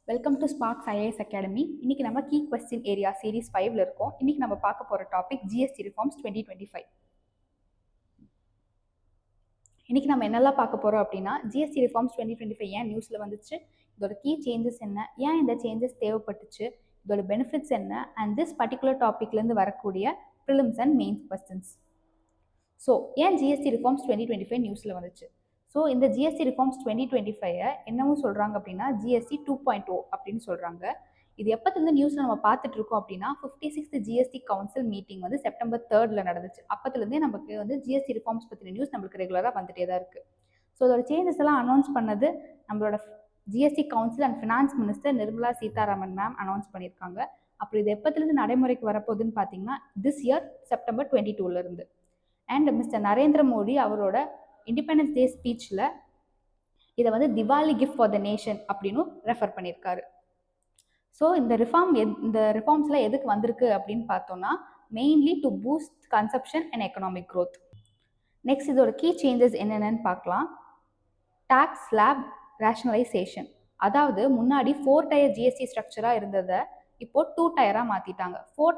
Welcome to Sparks IAS academy. இன்னைக்கு நம்ம key question area series 5ல இருக்கோம். இன்னைக்கு நம்ம பார்க்க போற டாபிக் ஜிஎஸ்டி ரிஃபார்ம்ஸ் 2025. இன்னைக்கு நம்ம என்னெல்லாம் பார்க்க போறோம் அப்படின்னா, ஜிஎஸ்டி ரிஃபார்ம்ஸ் 2025 ஏன் நியூஸ்ல வந்துச்சு, இதோட கீ சேஞ்சஸ் என்ன, ஏன் இந்த சேஞ்சஸ் தேவைப்பட்டுச்சு, இதோட பெனிஃபிட்ஸ் என்ன, அண்ட் திஸ் பர்டிகுலர் டாபிக்ல இருந்து வரக்கூடிய prelims and mains questions. So ஏன் ஜிஎஸ்டி ரிஃபார்ம்ஸ் 2025 நியூஸில் வந்துச்சு? ஸோ இந்த ஜிஎஸ்டி ரிஃபார்ம்ஸ் 2025 என்னவும் சொல்கிறாங்க அப்படின்னா ஜிஎஸ்டி 2.0 அப்படின்னு சொல்கிறாங்க. இது எப்போத்துலேருந்து நியூஸில் நம்ம பார்த்துட்டு இருக்கோம் அப்படின்னா 56th ஜிஎஸ்டி கவுன்சில் மீட்டிங் வந்து செப்டம்பர் 3rd நடந்துச்சு. அப்போத்துலேருந்தே நமக்கு வந்து ஜிஎஸ்டி ரிஃபார்ம்ஸ் பற்றின நியூஸ் நம்மளுக்கு ரெகுலராக வந்துட்டே தான் இருக்குது. ஸோ அதோட சேஞ்சஸ் எல்லாம் அனௌன்ஸ் பண்ணது நம்மளோட GST council and finance minister Nirmala Sitharaman ma'am announce பண்ணியிருக்காங்க. அப்புறம் இது எப்போத்துலேருந்து நடைமுறைக்கு வரப்போகுதுன்னு பார்த்தீங்கன்னா this year September 22 and mister Narendra Modi அவரோட இண்டிபெண்டன்ஸ் டே ஸ்பீச்சில் இதை வந்து Diwali gift for the nation அப்படின்னு ரெஃபர் பண்ணியிருக்காரு. ஸோ இந்த ரிஃபார்ம்ஸில் எதுக்கு வந்திருக்கு அப்படின்னு பார்த்தோம்னா mainly to boost consumption and economic growth. Next இதோட கீ சேஞ்சஸ் என்னென்னு பார்க்கலாம். டாக்ஸ் ஸ்லாப் ரேஷனலைசேஷன், அதாவது முன்னாடி 4 டயர் ஜிஎஸ்டி ஸ்ட்ரக்சராக இருந்ததை இப்போ 2 டயராக மாற்றிட்டாங்க. 4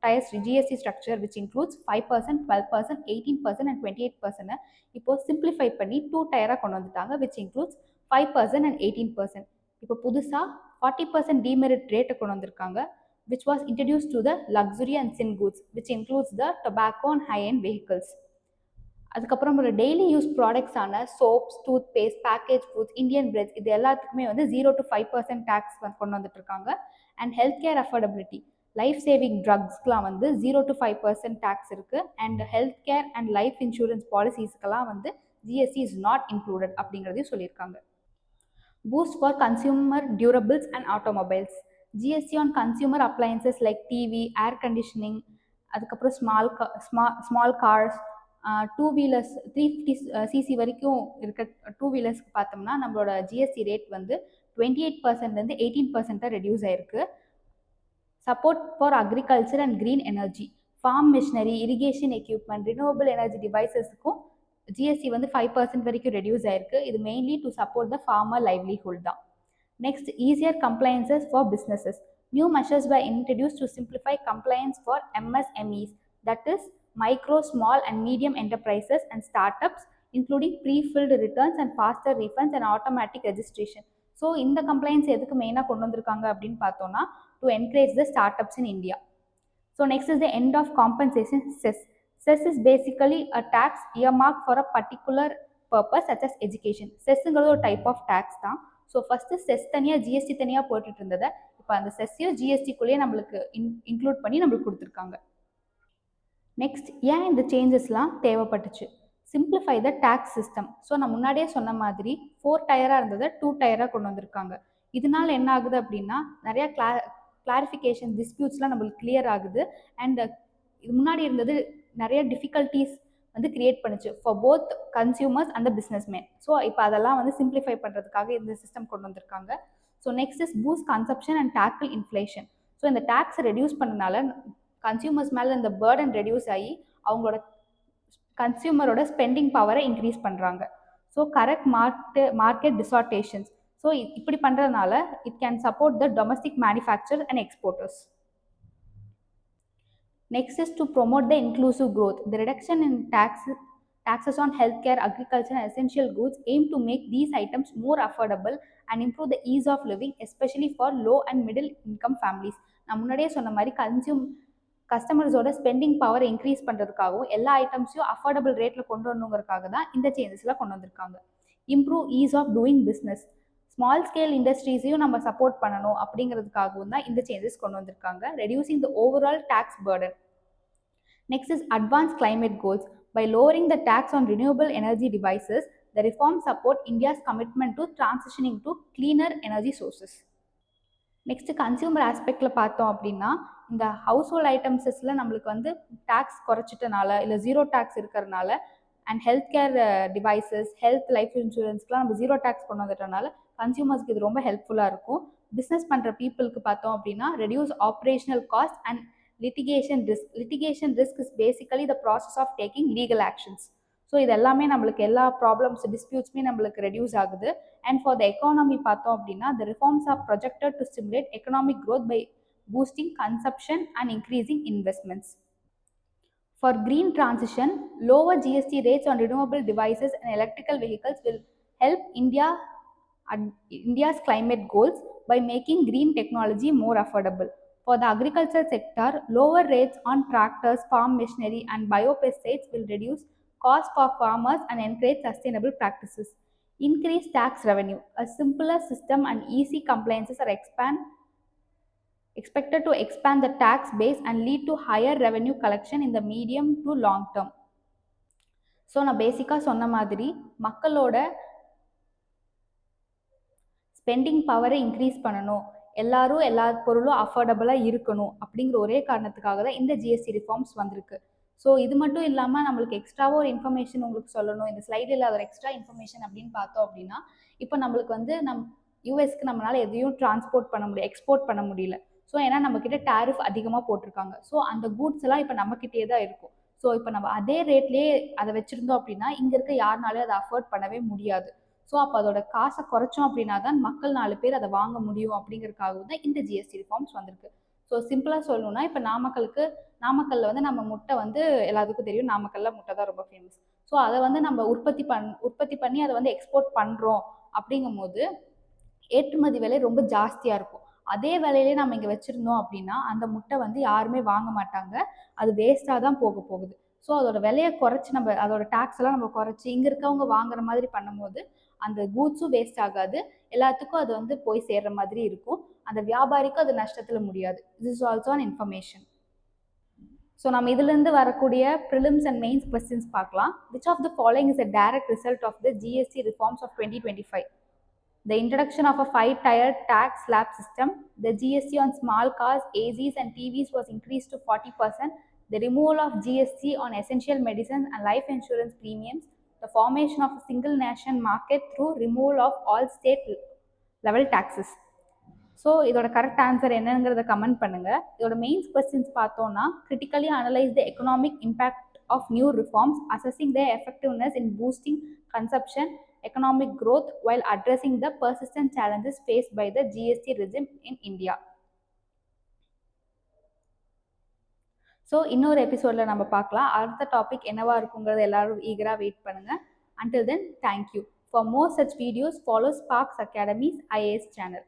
tiers GST structure which includes 5%, 12%, 18% and 28% இப்போ simplify பண்ணி 2 டயராக கொண்டு வந்துட்டாங்க which includes 5% and 18%. இப்போ புதுசாக 40% demerit ரேட்டை கொண்டு வந்திருக்காங்க which was introduced to the luxury and sin goods which includes the tobacco and high-end vehicles. அதுக்கப்புறம் ஒரு டெய்லி யூஸ் ப்ராடக்ட்ஸான soaps, toothpaste, package foods, Indian breads இது எல்லாத்துக்குமே வந்து 0 to 5% டேக்ஸ் கொண்டு வந்துட்டு இருக்காங்க. And health care affordability, life saving ட்ரக்ஸ்க்குலாம் வந்து 0 to 5% டேக்ஸ் இருக்குது. And health care and life insurance பாலிசிஸ்க்கெல்லாம் வந்து ஜிஎஸ்டி இஸ் நாட் இன்க்ளூடட் அப்படிங்கிறதையும் சொல்லியிருக்காங்க. Boost for consumer durables and automobiles, GST on consumer appliances like TV, air conditioning, அதுக்கப்புறம் small cars, 2 wheelers 350cc வரைக்கும் இருக்க 2 வீலர்ஸ்க்கு பார்த்தோம்னா நம்மளோட ஜிஎஸ்டி ரேட் வந்து 28%லேருந்து 18% ரெடியூஸ் ஆயிருக்கு. Support for agriculture and green energy, farm machinery, irrigation equipment, renewable energy டிவைசஸ்க்கும் GST வந்து 5% வரைக்கும் ரெடியூஸ் ஆயிருக்கு. இது mainly to support the farmer livelihood தான். Next easier compliances for businesses, new measures were introduced to simplify compliance for MSMEs, that is micro, small and medium enterprises and startups, including pre-filled returns and faster refunds and automatic registration. So இந்த complaints எதுக்கு மெயினாக கொண்டு வந்திருக்காங்க அப்படின்னு பார்த்தோம்னா to encourage the startups in India. So next is the end of compensation cess. Cess is basically a tax earmark for a particular purpose such as education. செஸ்ஸுங்கிறது ஒரு type of tax தான். So first cess தனியாக GST தனியாக போட்டுட்டு இருந்ததை இப்போ அந்த செஸ்ஸையும் ஜிஎஸ்டிக்குள்ளேயே நம்மளுக்கு இன்க்ளூட் பண்ணி நம்மளுக்கு கொடுத்துருக்காங்க. நெக்ஸ்ட் ஏன் இந்த சேஞ்சஸ்லாம் தேவைப்பட்டுச்சு? Simplify the tax system. So நான் முன்னாடியே சொன்ன மாதிரி 4 டயராக இருந்ததை 2 டயராக கொண்டு வந்திருக்காங்க. இதனால என்ன ஆகுது அப்படின்னா நிறையா கிளாரிஃபிகேஷன் டிஸ்பியூட்ஸ்லாம் நம்மளுக்கு கிளியர் ஆகுது. அண்ட் இது முன்னாடி இருந்தது நிறைய டிஃபிகல்ட்டிஸ் வந்து கிரியேட் பண்ணுச்சு for both consumers and the businessman. So இப்போ அதெல்லாம் வந்து சிம்பிளிஃபை பண்ணுறதுக்காக இந்த சிஸ்டம் கொண்டு வந்திருக்காங்க. So next is boost consumption and tackle inflation. So இந்த டேக்ஸை ரெடியூஸ் பண்ணனால கன்சியூமர்ஸ் மேலே இந்த பேர்டன் ரெடியூஸ் ஆகி அவங்களோட கன்சியூமரோட ஸ்பெண்டிங் பவரை இன்க்ரீஸ் பண்ணுறாங்க. So correct market distortions. So இப்படி பண்ணுறதுனால it can support the domestic manufacture and exporters. Next is to promote the inclusive growth. The reduction in taxes on healthcare, agriculture and essential goods aim to make these items more affordable and improve the ease of living, especially for low and middle income families. நான் முன்னாடியே சொன்ன மாதிரி கஸ்டமர்ஸோட spending power increase பண்ணுறதுக்காகவும் எல்லா ஐட்டம்ஸையும் affordable ரேட்டில் கொண்டு வரணுங்கிறதுக்காக தான் இந்த சேஞ்சஸ்லாம் கொண்டு வந்திருக்காங்க. Improve ease of doing business, small scale இண்டஸ்ட்ரீஸையும் நம்ம சப்போர்ட் பண்ணணும் அப்படிங்கிறதுக்காகவும் தான் இந்த சேஞ்சஸ் கொண்டு வந்திருக்காங்க. Reducing the overall tax burden. Next is advance climate goals. By lowering the tax on renewable energy devices, the reform support India's commitment to transitioning to cleaner energy sources. Next consumer ஆஸ்பெக்டில் பார்த்தோம் அப்படின்னா இந்த house hold ஐட்டம்ஸில் நம்மளுக்கு வந்து tax குறைச்சிட்டனால இல்லை 0 tax இருக்கிறதுனால and health care devices, health life இன்சூரன்ஸ்க்குலாம் நம்ம 0 டேக்ஸ் கொண்டு வந்துட்டனால கன்சியூமர்ஸ்க்கு இது ரொம்ப ஹெல்ப்ஃபுல்லாக இருக்கும். பிஸ்னஸ் பண்ணுற பீப்புளுக்கு பார்த்தோம் அப்படின்னா reduce operational cost and litigation risk. Litigation risk is basically the process of taking legal actions. So இது எல்லாமே நம்மளுக்கு எல்லா ப்ராப்ளம்ஸ் டிஸ்பியூட்ஸுமே நம்மளுக்கு ரெடியூஸ் ஆகுது. அண்ட் ஃபார் த எக்கானமி பார்த்தோம் அப்படின்னா the reforms are projected to stimulate economic growth by boosting consumption and increasing investments. For green transition, lower GST rates on renewable devices and electrical vehicles will help India's climate goals by making green technology more affordable. For the agriculture sector, lower rates on tractors, farm machinery, and biopesticides will reduce costs for farmers and encourage sustainable practices. Increase tax revenue. A simpler system and easy compliances are expected to expand the tax base and lead to higher revenue collection in the medium to long term. So நான் பேசிக்காக சொன்ன மாதிரி மக்களோட spending பவரை increase பண்ணணும், எல்லாரும் எல்லா பொருளும் அஃபோர்டபுளாக இருக்கணும் அப்படிங்கிற ஒரே காரணத்துக்காக தான் இந்த ஜிஎஸ்டி ரிஃபார்ம்ஸ் வந்திருக்கு. ஸோ இது மட்டும் இல்லாமல் நம்மளுக்கு எக்ஸ்ட்ராவாக ஒரு இன்ஃபர்மேஷன் உங்களுக்கு சொல்லணும், இந்த ஸ்லைடில் இல்லாத ஒரு எக்ஸ்ட்ரா இன்ஃபர்மேஷன் அப்படின்னு பார்த்தோம் அப்படின்னா, இப்போ நம்மளுக்கு வந்து யூஎஸ்க்கு நம்மளால் எதையும் டிரான்ஸ்போர்ட் பண்ண முடியல, எக்ஸ்போர்ட் பண்ண முடியல. ஸோ ஏன்னா நம்மக்கிட்ட டேரிஃப் அதிகமாக போட்டிருக்காங்க. ஸோ அந்த கூட்ஸ் எல்லாம் இப்போ நம்மக்கிட்டே தான் இருக்கும். ஸோ இப்போ நம்ம அதே ரேட்லேயே அதை வச்சுருந்தோம் அப்படின்னா இங்கே இருக்க யாருனாலையும் அதை அஃபோர்ட் பண்ணவே முடியாது. ஸோ அப்போ அதோட காசை குறைச்சோம் அப்படின்னா தான் மக்கள் 4 பேர் அதை வாங்க முடியும் அப்படிங்கிறதுக்காகவும் தான் இந்த ஜிஎஸ்டி ரிஃபார்ம்ஸ் வந்திருக்கு. ஸோ சிம்பிளாக சொல்லணும்னா இப்போ நாமக்கல்லில் வந்து நம்ம முட்டை வந்து எல்லாத்துக்கும் தெரியும், நாமக்கல்லில் முட்டை தான் ரொம்ப ஃபேமஸ். ஸோ அதை வந்து நம்ம உற்பத்தி பண்ணி அதை வந்து எக்ஸ்போர்ட் பண்ணுறோம் அப்படிங்கும் போது ஏற்றுமதி விலை ரொம்ப ஜாஸ்தியாக இருக்கும். அதே விலையிலே நம்ம இங்கே வச்சுருந்தோம் அப்படின்னா அந்த முட்டை வந்து யாருமே வாங்க மாட்டாங்க, அது வேஸ்ட்டாக தான் போகுது. ஸோ அதோட விலையை குறைச்சி நம்ம அதோட டேக்ஸ் எல்லாம் நம்ம குறைச்சி இங்கே இருக்கவங்க வாங்குற மாதிரி பண்ணும்போது அந்த கூட்ஸும் வேஸ்ட் ஆகாது, எல்லாத்துக்கும் அது வந்து போய் சேர்ற மாதிரி இருக்கும், அந்த வியாபாரிக்கும் அது நஷ்டத்தில் முடியாது. This is also an information. So நம்ம இதுலேருந்து வரக்கூடிய ப்ரிலிம்ஸ் அண்ட் மெயின்ஸ் கொஸ்டின்ஸ் பார்க்கலாம். Which of the following is a direct result of the GST reforms of 2025? The introduction of a 5-tiered tax slab system, the GST on small cars, ACs and TVs was increased to 40%, the removal of GST on essential medicines and life insurance premiums, the formation of a single nation market through removal of all state level taxes. So இதோட correct answer என்னங்கிறத comment பண்ணுங்கள். இதோட mains questions பார்த்தோன்னா critically analyze the economic impact of new reforms, assessing their effectiveness in boosting consumption, economic growth while addressing the persistent challenges faced by the GST regime in India. So இன்னொரு எபிசோடில் நம்ம பார்க்கலாம். அடுத்த topic என்னவா இருக்குங்கிறத எல்லாரும் ஈகராக wait பண்ணுங்கள். Until then, thank you. For more such videos, follow Sparks Academy's IAS channel.